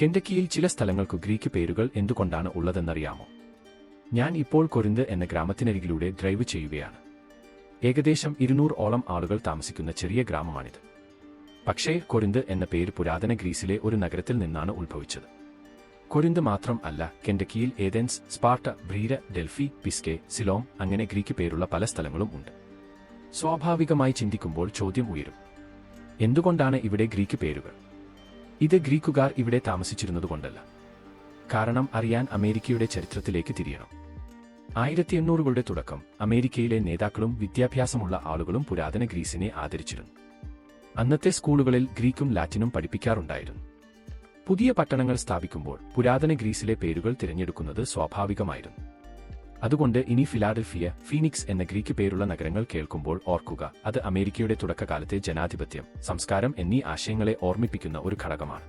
കെൻഡക്കിയിൽ ചില സ്ഥലങ്ങൾക്കു ഗ്രീക്ക് പേരുകൾ എന്തുകൊണ്ടാണ് ഉള്ളതെന്നറിയാമോ? ഞാൻ ഇപ്പോൾ കൊരിന്ത് എന്ന ഗ്രാമത്തിനരികിലൂടെ ഡ്രൈവ് ചെയ്യുകയാണ്. ഏകദേശം 200-ഓളം ആളുകൾ താമസിക്കുന്ന ചെറിയ ഗ്രാമമാണിത്. പക്ഷേ കൊരിന്ത് എന്ന പേര് പുരാതന ഗ്രീസിലെ ഒരു നഗരത്തിൽ നിന്നാണ് ഉത്ഭവിച്ചത്. കൊരിന്ത് മാത്രം അല്ല, കെൻഡക്കിയിൽ ഏതൻസ്, സ്പാർട്ട, ബ്രീര, ഡെൽഫി, പിസ്കെ, സിലോം അങ്ങനെ ഗ്രീക്ക് പേരുള്ള പല സ്ഥലങ്ങളും ഉണ്ട്. സ്വാഭാവികമായി ചിന്തിക്കുമ്പോൾ ചോദ്യം ഉയരും, എന്തുകൊണ്ടാണ് ഇവിടെ ഗ്രീക്ക് പേരുകൾ? ഇത് ഗ്രീക്കുകാർ ഇവിടെ താമസിച്ചിരുന്നതുകൊണ്ടല്ല. കാരണം അറിയാൻ അമേരിക്കയുടെ ചരിത്രത്തിലേക്ക് തിരിയണം. 1800കളുടെ തുടക്കം അമേരിക്കയിലെ നേതാക്കളും വിദ്യാഭ്യാസമുള്ള ആളുകളും പുരാതന ഗ്രീസിനെ ആദരിച്ചിരുന്നു. അന്നത്തെ സ്കൂളുകളിൽ ഗ്രീക്കും ലാറ്റിനും പഠിപ്പിക്കാറുണ്ടായിരുന്നു. പുതിയ പട്ടണങ്ങൾ സ്ഥാപിക്കുമ്പോൾ പുരാതന ഗ്രീസിലെ പേരുകൾ തിരഞ്ഞെടുക്കുന്നത് സ്വാഭാവികമായിരുന്നു. അതുകൊണ്ട് ഇനി ഫിലാഡൽഫിയ, ഫീനിക്സ് എന്ന ഗ്രീക്ക് പേരുള്ള നഗരങ്ങൾ കേൾക്കുമ്പോൾ ഓർക്കുക, അത് അമേരിക്കയുടെ തുടക്കകാലത്തെ ജനാധിപത്യം, സംസ്കാരം എന്നീ ആശയങ്ങളെ ഓർമ്മിപ്പിക്കുന്ന ഒരു ഘടകമാണ്.